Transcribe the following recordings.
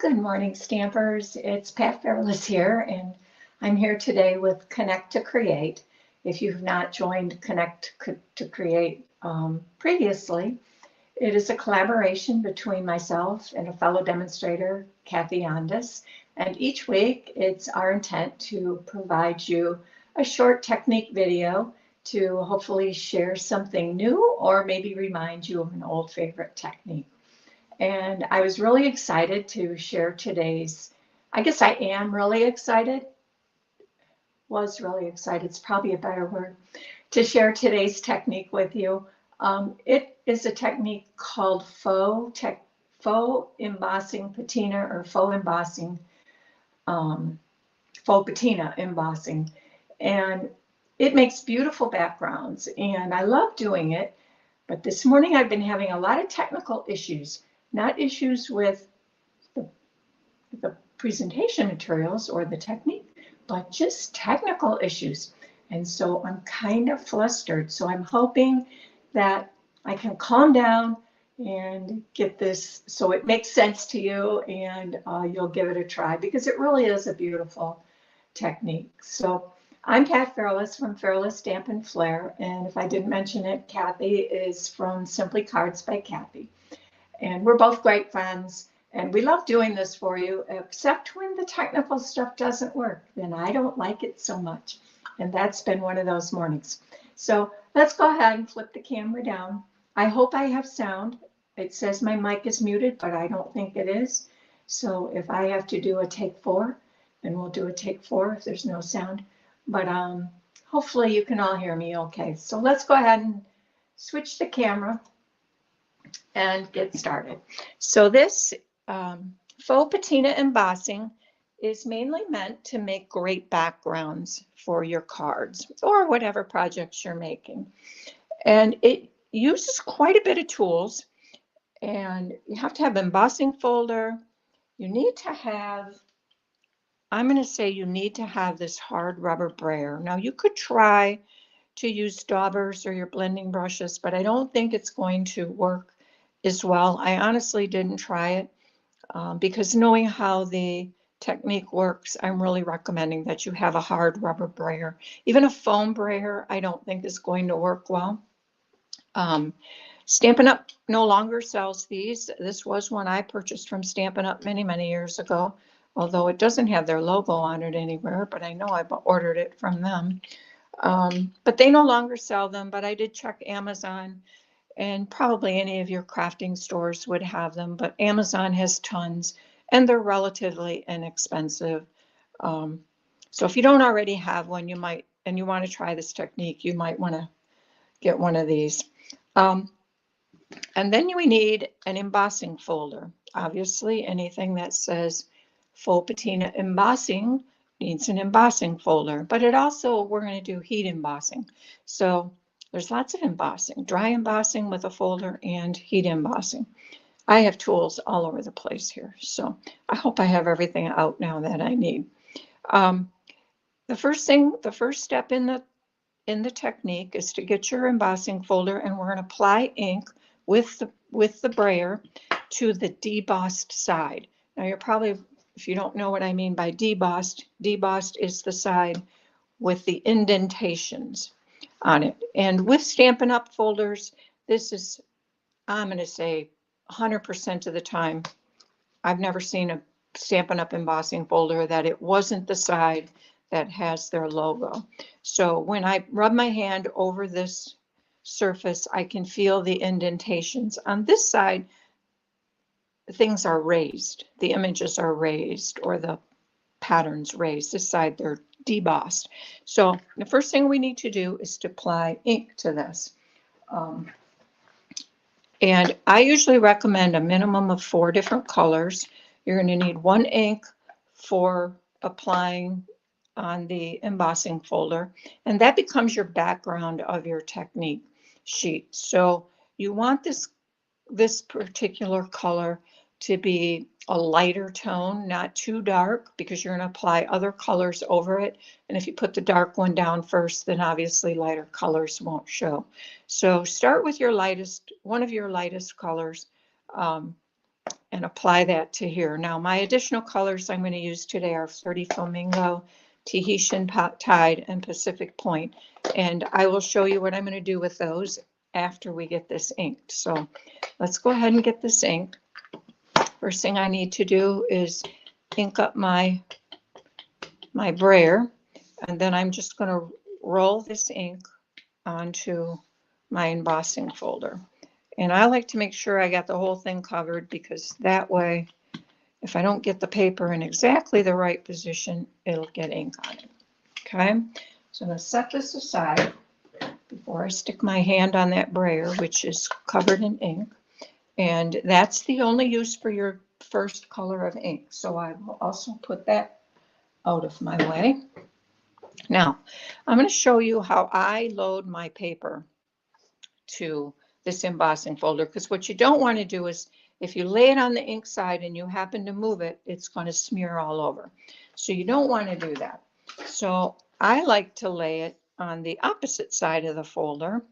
Good morning, Stampers. It's Pat Fairless here, and I'm here today with Connect to Create. If you've not joined Connect to Create previously, it is a collaboration between myself and a fellow demonstrator, Kathy Ondas. And each week, it's our intent to provide you a short technique video to hopefully share something new or maybe remind you of an old favorite technique. And I was really excited to share I guess I am really excited, was really excited, it's probably a better word, to share today's technique with you. It is a technique called Faux Embossing Patina or Faux Patina Embossing. And it makes beautiful backgrounds, and I love doing it. But this morning I've been having a lot of technical issues. Not issues with the presentation materials or the technique, but just technical issues. And so I'm kind of flustered. So I'm hoping that I can calm down and get this so it makes sense to you, and you'll give it a try, because it really is a beautiful technique. So I'm Pat Fairless from Fairless Stamp and Flair. And if I didn't mention it, Kathy is from Simply Cards by Kathy. And we're both great friends, and we love doing this for you, except when the technical stuff doesn't work. Then I don't like it so much. And that's been one of those mornings. So let's go ahead and flip the camera down. I hope I have sound. It says my mic is muted, but I don't think it is. So if I have to do a take 4, then we'll do a take 4 if there's no sound. But hopefully you can all hear me okay. So let's go ahead and switch the camera and get started. So this Faux Patina Embossing is mainly meant to make great backgrounds for your cards or whatever projects you're making. And it uses quite a bit of tools, and you have to have an embossing folder. You need to have, I'm going to say you need to have this hard rubber brayer. Now you could try to use daubers or your blending brushes, but I don't think it's going to work as well. I honestly didn't try it because knowing how the technique works, I'm really recommending that you have a hard rubber brayer. Even a foam brayer, I don't think is going to work well. Stampin' Up! No longer sells these. This was one I purchased from Stampin' Up! Many, many years ago, although it doesn't have their logo on it anywhere, but I know I ordered it from them. But they no longer sell them, but I did check Amazon, and probably any of your crafting stores would have them, but Amazon has tons, and they're relatively inexpensive. So if you don't already have one, you might, and you want to try this technique, you might want to get one of these. And then we need an embossing folder. Obviously, anything that says Faux Patina Embossing needs an embossing folder, but it also, we're going to do heat embossing. So there's lots of embossing, dry embossing with a folder and heat embossing. I have tools all over the place here, so I hope I have everything out now that I need. The first step in the technique is to get your embossing folder, and we're going to apply ink with the brayer to the debossed side. Now you're probably, if you don't know what I mean by debossed is the side with the indentations on it. And with Stampin' Up! Folders, this is, I'm going to say 100% of the time, I've never seen a Stampin' Up! Embossing folder that it wasn't the side that has their logo. So when I rub my hand over this surface, I can feel the indentations. On this side, things are raised. The images are raised, or the patterns raised. This side, they're debossed. So the first thing we need to do is to apply ink to this. And I usually recommend a minimum of 4 different colors. You're going to need 1 ink for applying on the embossing folder, and that becomes your background of your technique sheet. So you want this particular color to be a lighter tone, not too dark, because you're going to apply other colors over it. And if you put the dark one down first, then obviously lighter colors won't show. So start with your lightest, one of your lightest colors, and apply that to here. Now my additional colors I'm going to use today are Flirty Flamingo, Tahitian Tide, and Pacific Point. And I will show you what I'm going to do with those after we get this inked. So let's go ahead and get this inked. First thing I need to do is ink up my brayer, and then I'm just going to roll this ink onto my embossing folder. And I like to make sure I got the whole thing covered, because that way, if I don't get the paper in exactly the right position, it'll get ink on it. Okay, so I'm going to set this aside before I stick my hand on that brayer, which is covered in ink. And that's the only use for your first color of ink. So I will also put that out of my way. Now, I'm going to show you how I load my paper to this embossing folder, because what you don't want to do is, if you lay it on the ink side and you happen to move it, it's going to smear all over. So you don't want to do that. So I like to lay it on the opposite side of the folder.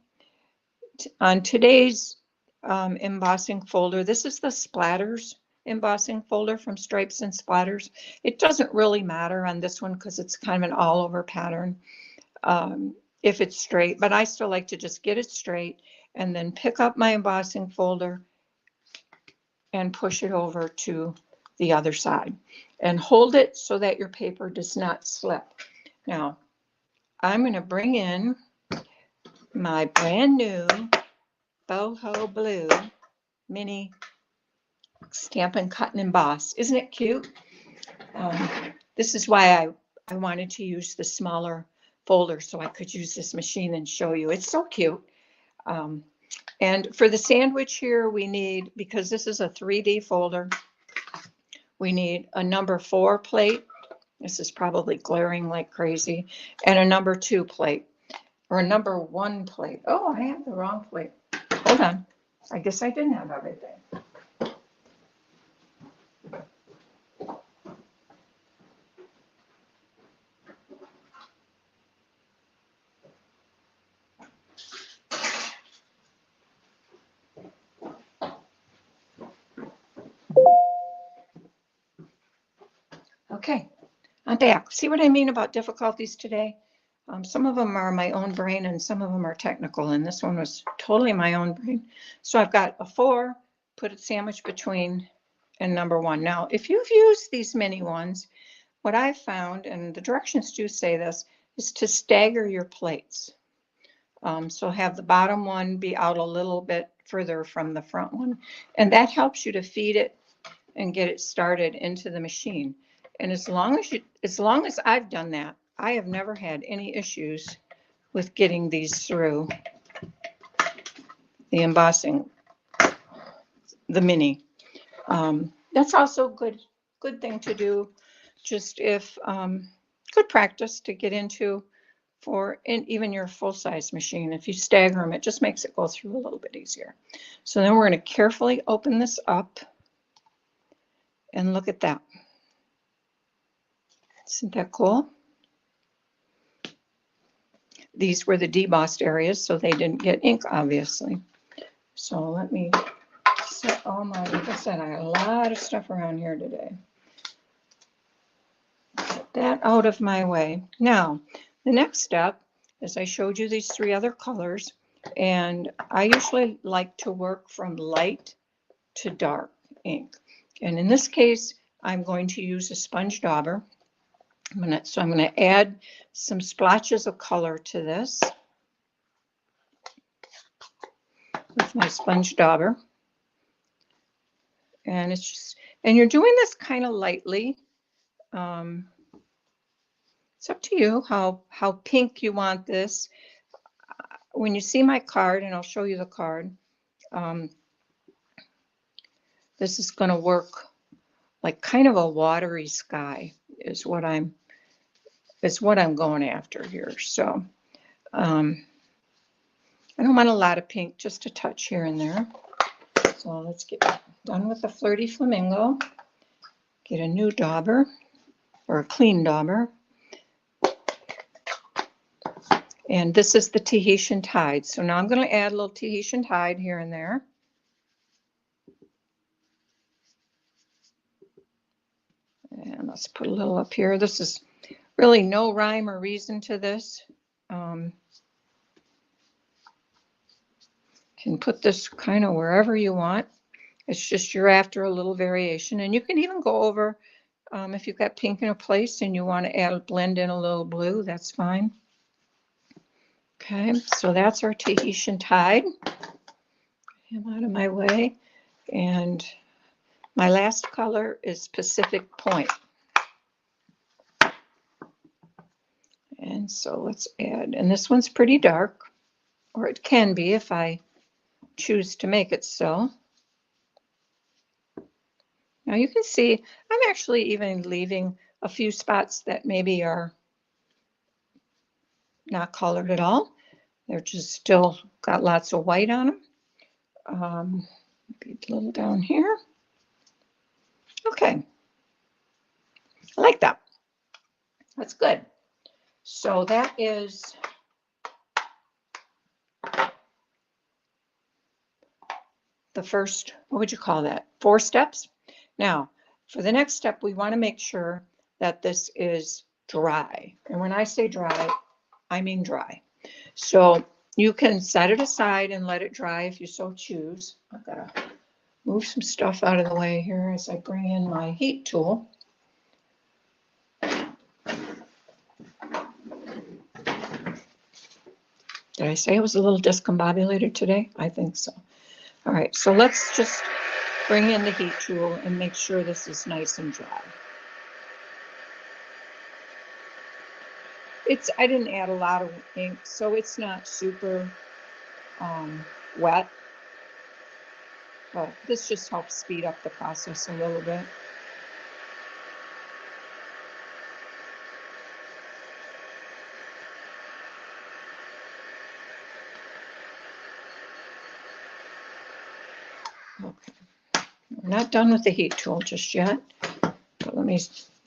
On today's embossing folder, this is the Splatters embossing folder from Stripes and Splatters. It doesn't really matter on this one because it's kind of an all over pattern if it's straight, but I still like to just get it straight and then pick up my embossing folder and push it over to the other side and hold it so that your paper does not slip. Now I'm going to bring in my brand new boho blue mini Stampin' Cut and Emboss. Isn't it cute? This is why I wanted to use the smaller folder, so I could use this machine and show you. It's so cute. And for the sandwich here, we need, because this is a 3D folder, we need a number 4 plate. This is probably glaring like crazy. And a number 2 plate, or a number 1 plate. Oh, I have the wrong plate. Hold on. I guess I didn't have everything. Okay, I'm back. See what I mean about difficulties today? Some of them are my own brain and some of them are technical, and this one was totally my own brain. So I've got a 4, put it sandwiched between, and number 1. Now, if you've used these mini ones, what I've found, and the directions do say this, is to stagger your plates. So have the bottom one be out a little bit further from the front one, and that helps you to feed it and get it started into the machine. And as long as I've done that, I have never had any issues with getting these through the embossing, the mini. That's also good thing to do, just if good practice to get into for even your full-size machine. If you stagger them, it just makes it go through a little bit easier. So then we're going to carefully open this up and look at that. Isn't that cool? These were the debossed areas, so they didn't get ink, obviously. So let me set all my, like I said, I got a lot of stuff around here today. Get that out of my way. Now, the next step is I showed you these 3 other colors, and I usually like to work from light to dark ink. And in this case, I'm going to use a sponge dauber. So I'm going to add some splotches of color to this with my sponge dauber. And it's just, and you're doing this kind of lightly. It's up to you how pink you want this. When you see my card, and I'll show you the card, this is going to work like kind of a watery sky is what I'm going after here. So I don't want a lot of pink, just a touch here and there. So let's get done with the Flirty Flamingo. Get a new dauber, or a clean dauber. And this is the Tahitian Tide. So now I'm going to add a little Tahitian Tide here and there. Let's put a little up here. This is really no rhyme or reason to this. Can put this kind of wherever you want. It's just you're after a little variation. And you can even go over, if you've got pink in a place and you want to blend in a little blue, that's fine. Okay, so that's our Tahitian tide. Get him out of my way. And my last color is Pacific Point. And so let's add, and this one's pretty dark, or it can be if I choose to make it so. Now you can see I'm actually even leaving a few spots that maybe are not colored at all. They're just still got lots of white on them. Maybe a little down here. Okay, I like that. That's good. So that is the first, what would you call that? 4 steps. Now, for the next step, we want to make sure that this is dry. And when I say dry, I mean dry. So you can set it aside and let it dry if you so choose. I've got to move some stuff out of the way here as I bring in my heat tool. Did I say it was a little discombobulated today? I think so. All right, so let's just bring in the heat tool and make sure this is nice and dry. I didn't add a lot of ink, so it's not super wet, but this just helps speed up the process a little bit. Okay, we're not done with the heat tool just yet, but let me,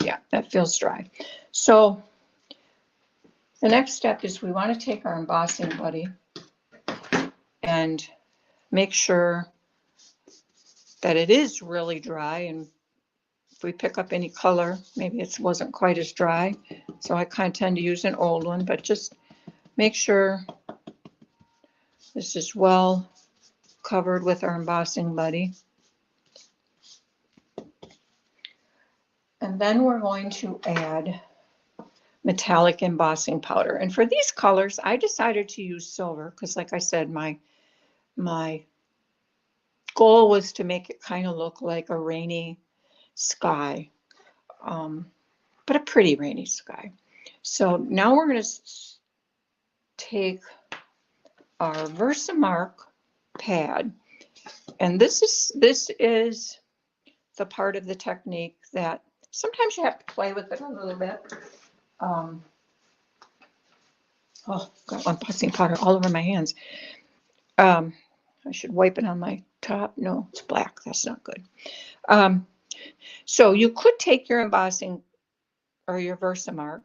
yeah, that feels dry. So the next step is we want to take our embossing buddy and make sure that it is really dry. And if we pick up any color, maybe it wasn't quite as dry. So I kind of tend to use an old one, but just make sure this is well covered with our embossing buddy. And then we're going to add metallic embossing powder. And for these colors, I decided to use silver because, like I said, my goal was to make it kind of look like a rainy sky, but a pretty rainy sky. So now we're going to take our Versamark pad, and this is the part of the technique that sometimes you have to play with it a little bit. Oh, got embossing powder all over my hands. I should wipe it on my top. No, it's black. That's not good. So you could take your embossing or your Versamark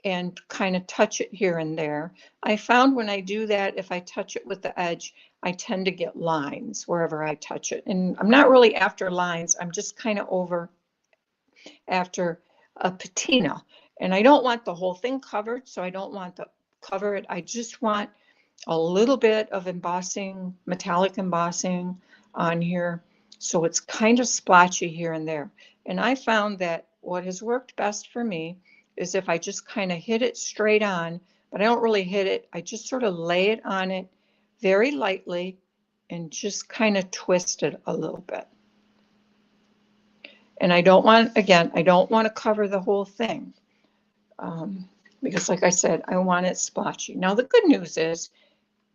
and kind of touch it here and there. I found when I do that, if I touch it with the edge, I tend to get lines wherever I touch it. And I'm not really after lines. I'm just kind of after a patina. And I don't want the whole thing covered, so I don't want to cover it. I just want a little bit of embossing, metallic embossing on here. So it's kind of splotchy here and there. And I found that what has worked best for me is if I just kind of hit it straight on, but I don't really hit it. I just sort of lay it on it very lightly and just kind of twist it a little bit. And I don't want, again, I don't want to cover the whole thing because like I said, I want it splotchy. Now the good news is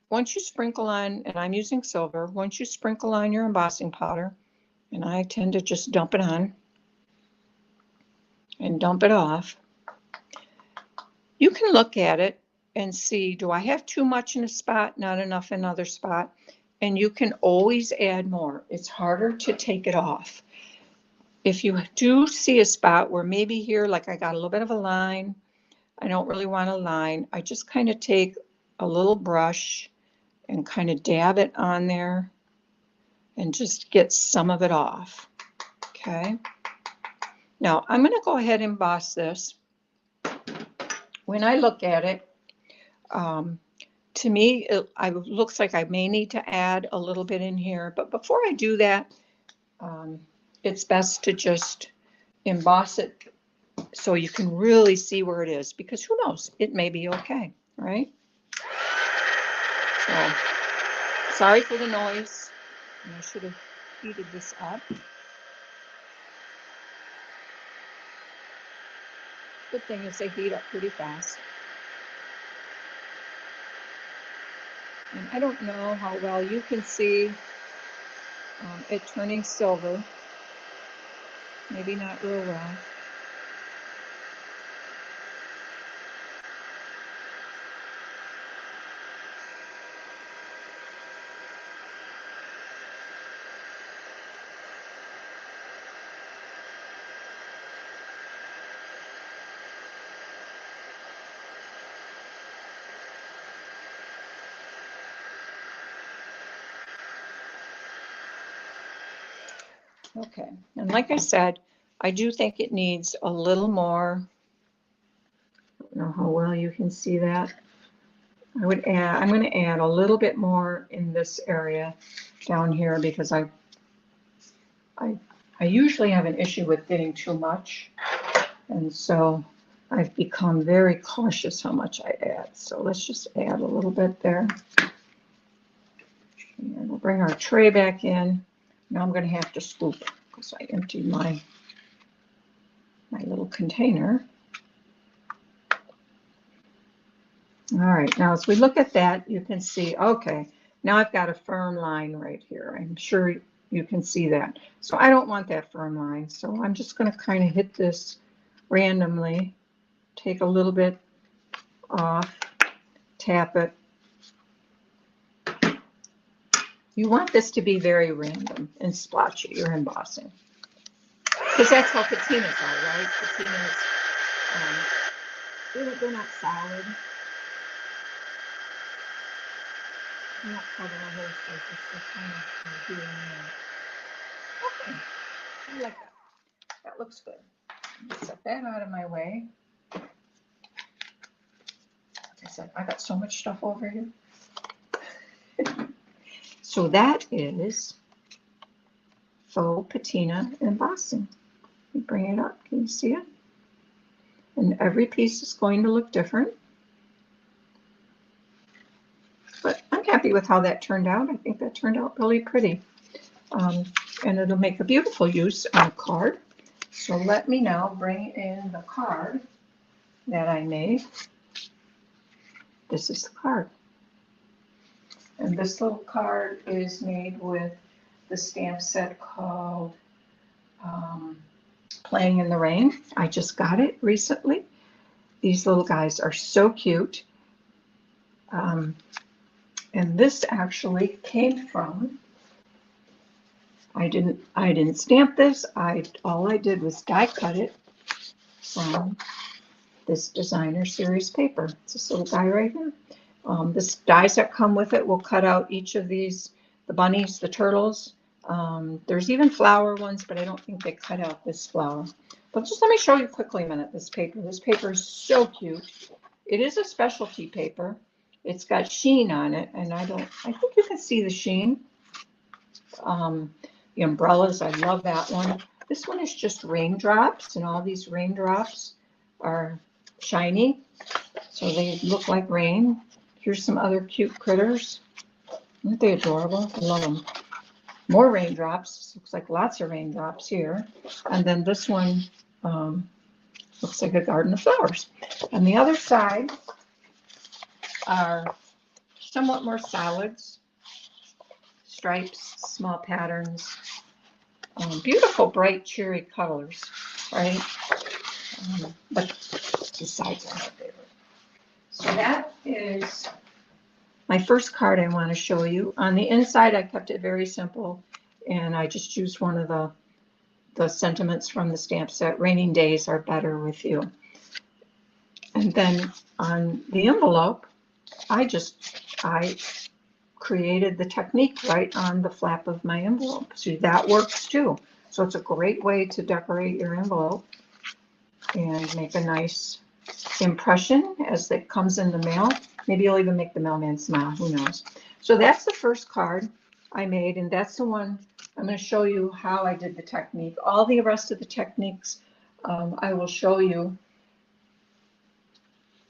once you sprinkle on, and I'm using silver, once you sprinkle on your embossing powder, and I tend to just dump it on and dump it off, you can look at it and see, do I have too much in a spot, not enough in another spot? And you can always add more. It's harder to take it off. If you do see a spot where maybe here, like I got a little bit of a line, I don't really want a line, I just kind of take a little brush and kind of dab it on there and just get some of it off, okay? Now, I'm going to go ahead and emboss this. When I look at it, to me, it looks like I may need to add a little bit in here. But before I do that, it's best to just emboss it so you can really see where it is, because who knows, it may be okay, right? So, sorry for the noise. I should have heated this up. Good thing is they heat up pretty fast. And I don't know how well you can see it turning silver. Maybe not real well. Okay, and like I said, I do think it needs a little more. I don't know how well you can see that. I'm going to add a little bit more in this area down here, because I usually have an issue with getting too much, and so I've become very cautious how much I add. So let's just add a little bit there. And we'll bring our tray back in. Now I'm going to have to scoop because I emptied my little container. All right, now as we look at that, you can see, okay, now I've got a firm line right here. I'm sure you can see that. So I don't want that firm line. So I'm just going to kind of hit this randomly, take a little bit off, tap it. You want this to be very random and splotchy, your embossing. Because that's how patinas are, right? Patinas, they're not solid. They're not covered on whole surface. They're kind of here and there. Okay, I like that. That looks good. Set that out of my way. Like I said, I got so much stuff over here. So that is Faux Patina Embossing. You bring it up, can you see it? And every piece is going to look different. But I'm happy with how that turned out. I think that turned out really pretty. And it'll make a beautiful use on a card. So let me now bring in the card that I made. This is the card. And this little card is made with the stamp set called Playing in the Rain. I just got it recently. These little guys are so cute. And this actually came from, I didn't stamp this. All I did was die cut it from this designer series paper. It's this little guy right here. This dies that come with it will cut out each of these, the bunnies, the turtles. There's even flower ones, but I don't think they cut out this flower. But just let me show you quickly a minute this paper. This paper is so cute. It is a specialty paper. It's got sheen on it, and I think you can see the sheen. The umbrellas, I love that one. This one is just raindrops, and all these raindrops are shiny, so they look like rain. Here's some other cute critters. Aren't they adorable? I love them. More raindrops. Looks like lots of raindrops here. And then this one looks like a garden of flowers. And the other side are somewhat more solids, stripes, small patterns, beautiful, bright, cheery colors, right? But the sides are my favorite. So that is my first card I want to show you. On the inside, I kept it very simple, and I just used one of the sentiments from the stamp set. Raining days are better with you. And then on the envelope, I created the technique right on the flap of my envelope. So that works too. So it's a great way to decorate your envelope and make a nice impression as it comes in the mail. Maybe you'll even make the mailman smile, who knows. So that's the first card I made, and that's the one I'm going to show you how I did the technique. All the rest of the techniques, I will show you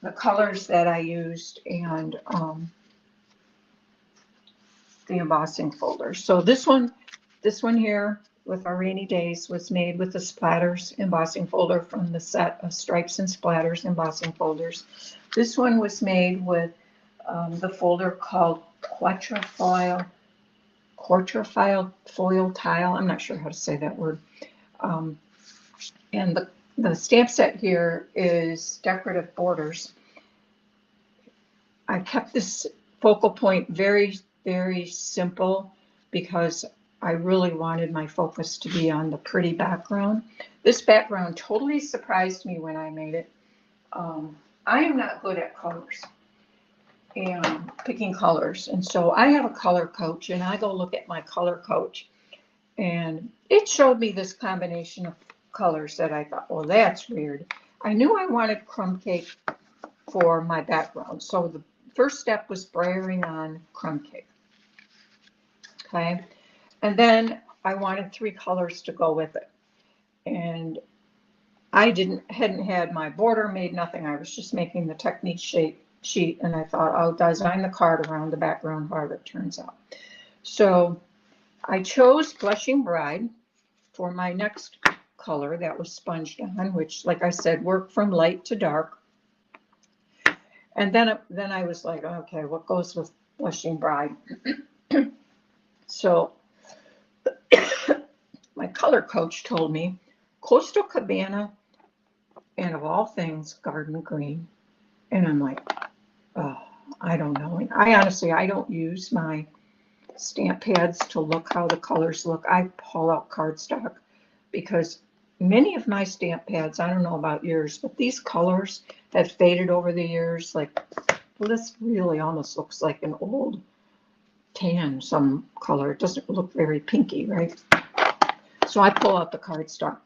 the colors that I used and the embossing folder. So this one here with our rainy days was made with the splatters embossing folder from the set of stripes and splatters embossing folders. This one was made with the folder called quatrefoil foil tile. I'm not sure how to say that word. And the stamp set here is decorative borders. I kept this focal point very, very simple because I really wanted my focus to be on the pretty background. This background totally surprised me when I made it. I am not good at colors and picking colors. And so I have a color coach, and I go look at my color coach, and it showed me this combination of colors that I thought, well, that's weird. I knew I wanted crumb cake for my background. So the first step was brayering on crumb cake. Okay. And then I wanted 3 colors to go with it. And I hadn't had my border made, nothing. I was just making the technique sheet, and I thought I'll design the card around the background, however it turns out. So I chose Blushing Bride for my next color that was sponged on, which, like I said, worked from light to dark. And then I was like, okay, what goes with Blushing Bride? So my color coach told me Coastal Cabana, and of all things, Garden Green. And I'm like, oh, I don't know. And I honestly don't use my stamp pads to look how the colors look. I pull out cardstock because many of my stamp pads, I don't know about yours, but these colors have faded over the years. Like, well, this really almost looks like an old tan, some color. It doesn't look very pinky, right? So I pull out the cardstock.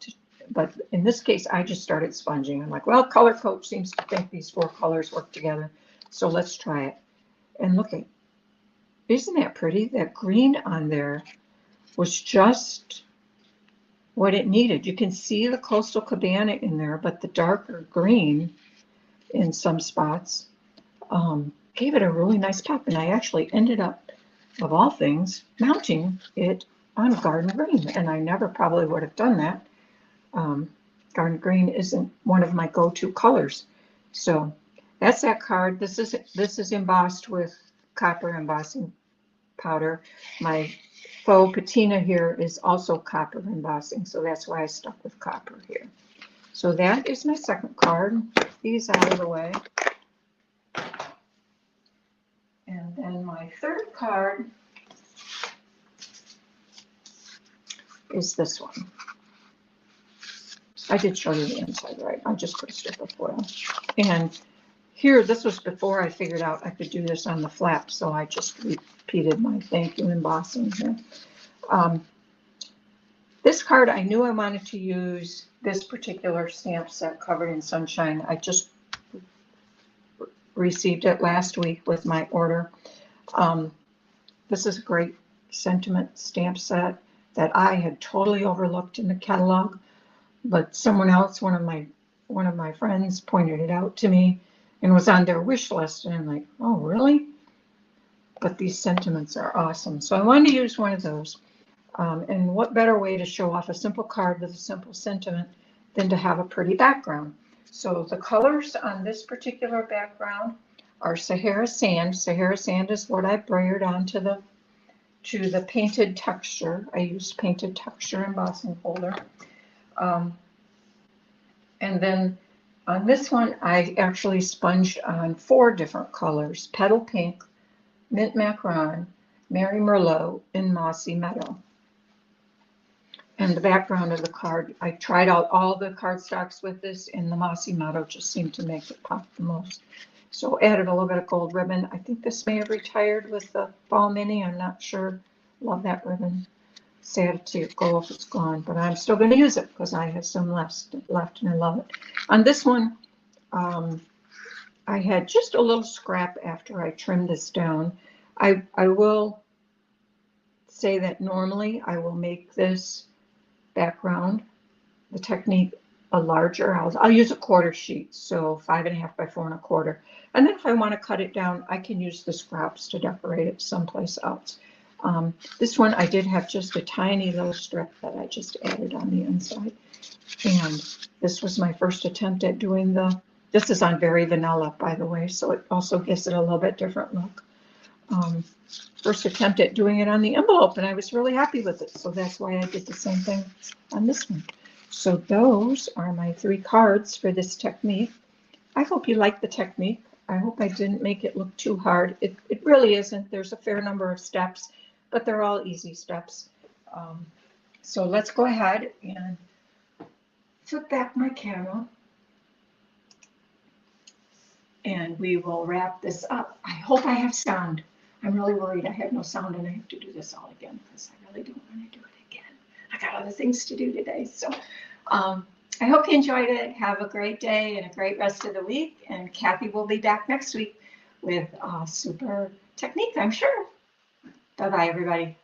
But in this case, I just started sponging. I'm like, well, color coach seems to think these 4 colors work together, so let's try it. And look at, isn't that pretty? That green on there was just what it needed. You can see the Coastal Cabana in there, but the darker green in some spots gave it a really nice pop. And I actually ended up, of all things, mounting it on Garden Green. And I never probably would have done that. Garden Green isn't one of my go-to colors. So that's that card. This is embossed with copper embossing powder. My Faux Patina here is also copper embossing, so that's why I stuck with copper here. So that is my second card. These out of the way. And then my third card is this one. I did show you the inside, right? I just put a strip of foil. And here, this was before I figured out I could do this on the flap, so I just repeated my thank you embossing here. This card, I knew I wanted to use this particular stamp set, Covered in Sunshine. I just received it last week with my order. This is a great sentiment stamp set that I had totally overlooked in the catalog. But someone else, one of my friends, pointed it out to me and was on their wish list. And I'm like, oh, really? But these sentiments are awesome. So I wanted to use one of those. And what better way to show off a simple card with a simple sentiment than to have a pretty background? So the colors on this particular background are Sahara Sand. Sahara Sand is what I brayered onto the painted texture. I used painted texture embossing folder. And then on this one, I actually sponged on 4 different colors: Petal Pink, Mint Macaron, Mary Merlot, and Mossy Meadow. And the background of the card, I tried out all the cardstocks with this, and the Mossy Meadow just seemed to make it pop the most. So added a little bit of gold ribbon. I think this may have retired with the Fall Mini. I'm not sure. Love that ribbon. sad to go if it's gone, but I'm still going to use it because I have some left and I love it. On this one, I had just a little scrap after I trimmed this down. I will say that normally I will make this background, the technique, a larger. I'll use a quarter sheet, so 5.5 by 4 1/4. And then if I want to cut it down, I can use the scraps to decorate it someplace else. This one I did have just a tiny little strip that I just added on the inside. And this was my first attempt at doing this is on Very Vanilla, by the way, so it also gives it a little bit different look. First attempt at doing it on the envelope, and I was really happy with it, so that's why I did the same thing on this one. So those are my 3 cards for this technique. I hope you like the technique. I hope I didn't make it look too hard. It really isn't. There's a fair number of steps, but they're all easy steps. So let's go ahead and flip back my camera, and we will wrap this up. I hope I have sound. I'm really worried I have no sound and I have to do this all again because I really don't want to do it again. I got other things to do today. So I hope you enjoyed it. Have a great day and a great rest of the week. And Kathy will be back next week with a super technique, I'm sure. Bye-bye, everybody.